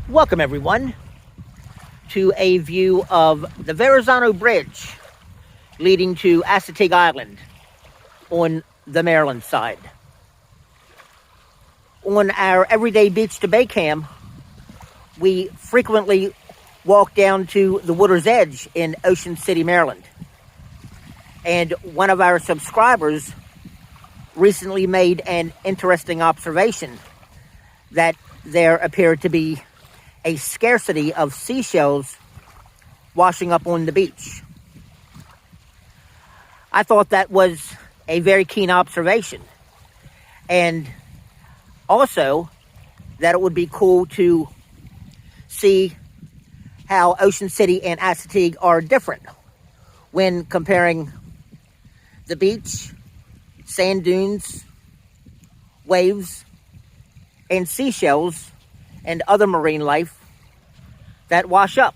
Welcome everyone to a view of the Verrazano Bridge leading to Assateague Island on the Maryland side. On our everyday beach to bay cam, we frequently walk down to the water's edge in Ocean City, Maryland. And one of our subscribers recently made an interesting observation that there appeared to be a scarcity of seashells washing up on the beach. I thought that was a very keen observation, and also that it would be cool to see how Ocean City and Assateague are different when comparing the beach, sand dunes, waves, and seashells and other marine life that wash up.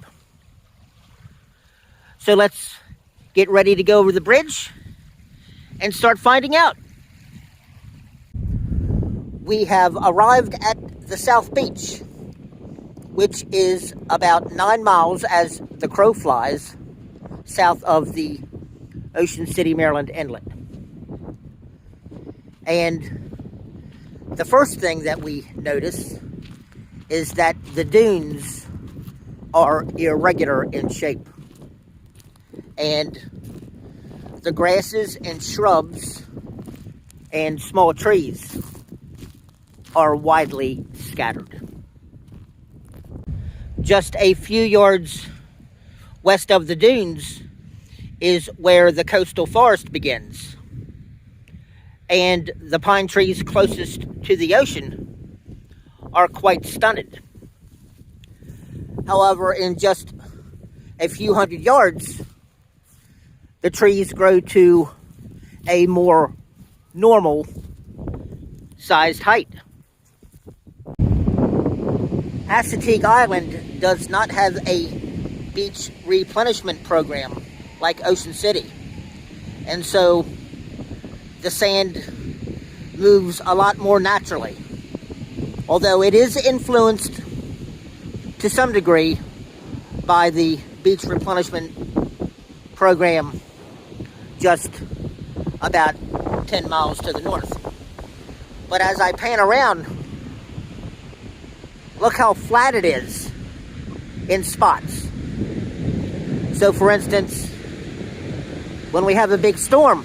So let's get ready to go over the bridge and start finding out. We have arrived at the South Beach, which is about 9 miles as the crow flies south of the Ocean City, Maryland inlet. And the first thing that we notice is that the dunes are irregular in shape. And the grasses and shrubs and small trees are widely scattered. Just a few yards west of the dunes is where the coastal forest begins. And the pine trees closest to the ocean are quite stunted. However, in just a few hundred yards, the trees grow to a more normal sized height. Assateague Island does not have a beach replenishment program like Ocean City, and so the sand moves a lot more naturally. Although it is influenced to some degree by the beach replenishment program just about 10 miles to the north. But as I pan around, look how flat it is in spots. So for instance, when we have a big storm,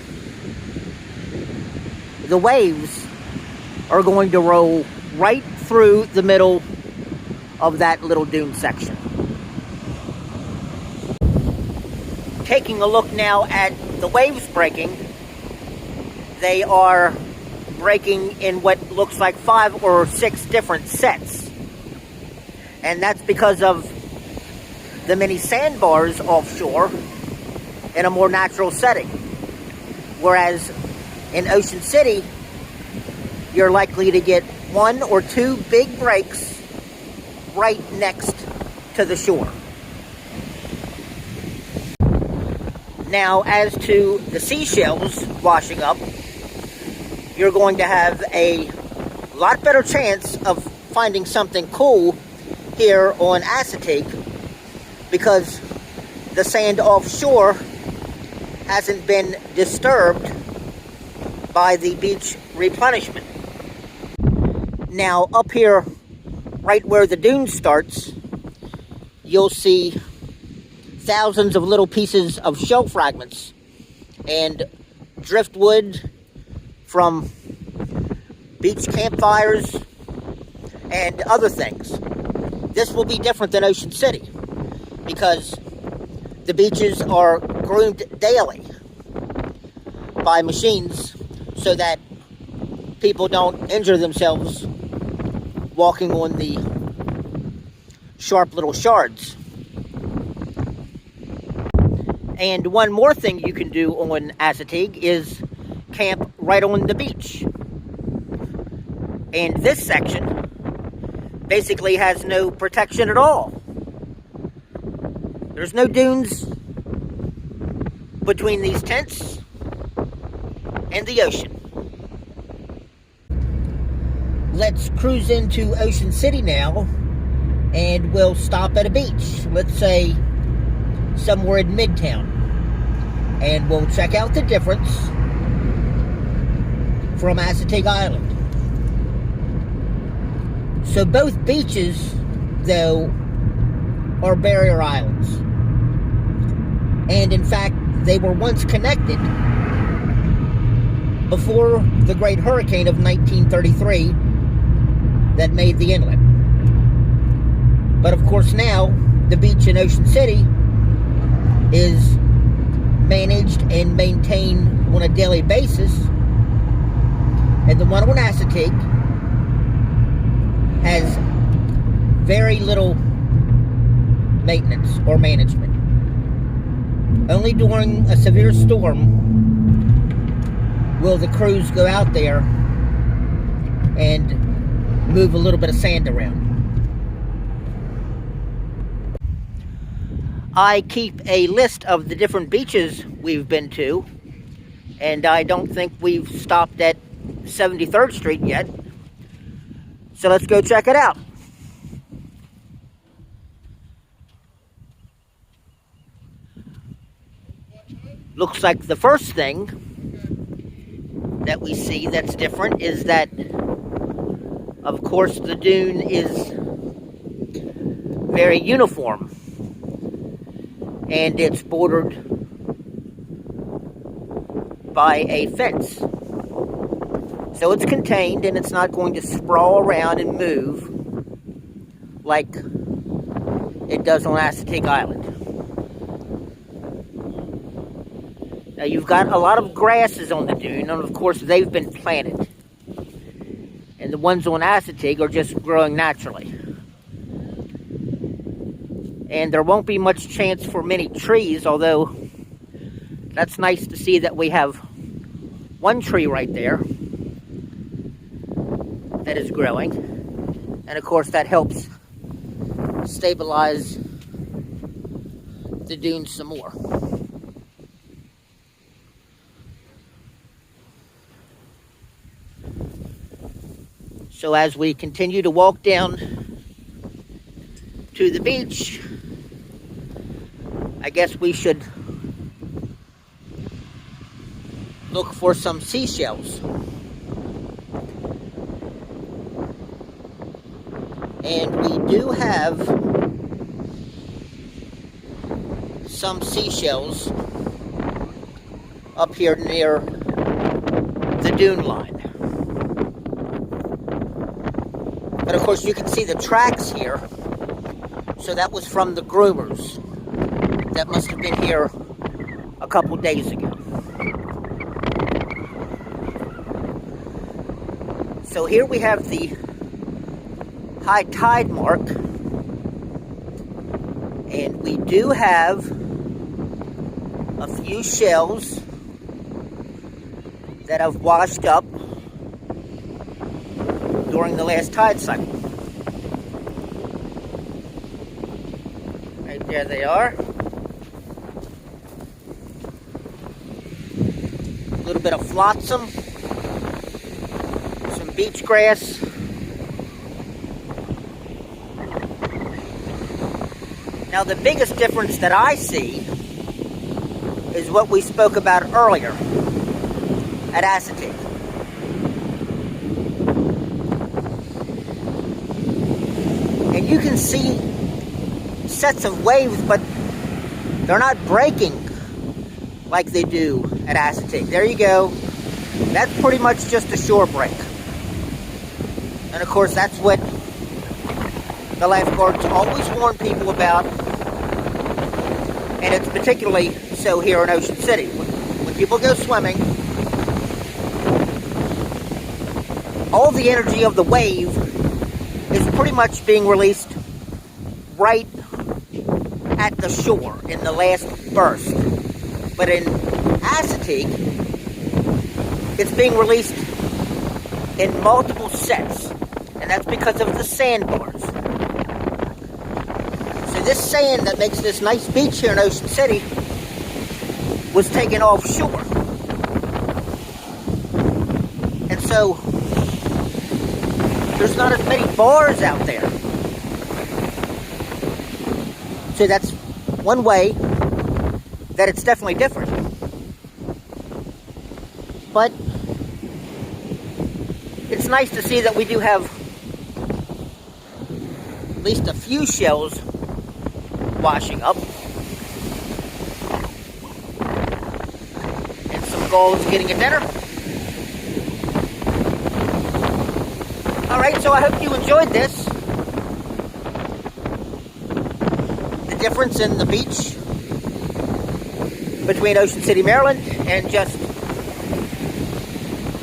the waves are going to roll right through the middle of that little dune section. Taking a look now at the waves breaking, they are breaking in what looks like 5 or 6 different sets. And that's because of the many sandbars offshore in a more natural setting. Whereas in Ocean City, you're likely to get 1 or 2 big breaks right next to the shore. Now, as to the seashells washing up, you're going to have a lot better chance of finding something cool here on Assateague because the sand offshore hasn't been disturbed by the beach replenishment. Now, up here, right where the dune starts, you'll see thousands of little pieces of shell fragments and driftwood from beach campfires and other things. This will be different than Ocean City because the beaches are groomed daily by machines so that people don't injure themselves walking on the sharp little shards. And one more thing you can do on Assateague is camp right on the beach. And this section basically has no protection at all. There's no dunes between these tents and the ocean. Let's cruise into Ocean City now and we'll stop at a beach, let's say somewhere in Midtown, and we'll check out the difference from Assateague Island. So both beaches, though, are barrier islands. And in fact, they were once connected before the Great Hurricane of 1933 that made the inlet. But of course now, the beach in Ocean City is managed and maintained on a daily basis, and the one on Assateague has very little maintenance or management. Only during a severe storm will the crews go out there and move a little bit of sand around. I keep a list of the different beaches we've been to, and I don't think we've stopped at 73rd Street yet. So let's go check it out. Looks like the first thing that we see that's different is that, of course, the dune is very uniform, and it's bordered by a fence. So it's contained, and it's not going to sprawl around and move like it does on Assateague Island. Now you've got a lot of grasses on the dune, and of course they've been planted. And the ones on Assateague are just growing naturally. And there won't be much chance for many trees, although that's nice to see that we have one tree right there that is growing. And of course that helps stabilize the dunes some more. So as we continue to walk down to the beach, I guess we should look for some seashells. And we do have some seashells up here near the dune line. But of course you can see the tracks here. So that was from the groomers. That must have been here a couple days ago. So here we have the high tide mark, and we do have a few shells that have washed up during the last tide cycle. Right there they are. A little bit of flotsam, some beach grass. Now the biggest difference that I see is what we spoke about earlier at Assateague. And you can see sets of waves, but they're not breaking like they do at Assateague. There you go. That's pretty much just a shore break. And of course, that's what the lifeguards always warn people about. And it's particularly so here in Ocean City. When people go swimming, all the energy of the wave is pretty much being released right at the shore in the last burst. But in Assateague, it's being released in multiple sets, and that's because of the sandbars. So this sand that makes this nice beach here in Ocean City was taken offshore. And so there's not as many bars out there. So that's one way that it's definitely different. But it's nice to see that we do have at least a few shells washing up. And some gulls getting a dinner. Alright, so I hope you enjoyed this. The difference in the beach between Ocean City, Maryland, and just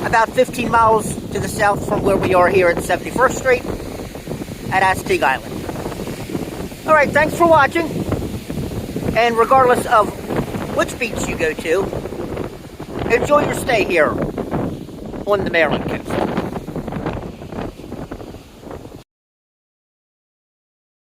about 15 miles to the south from where we are here at 71st Street at Assateague Island. Alright, thanks for watching. And regardless of which beach you go to, enjoy your stay here on the Maryland coast.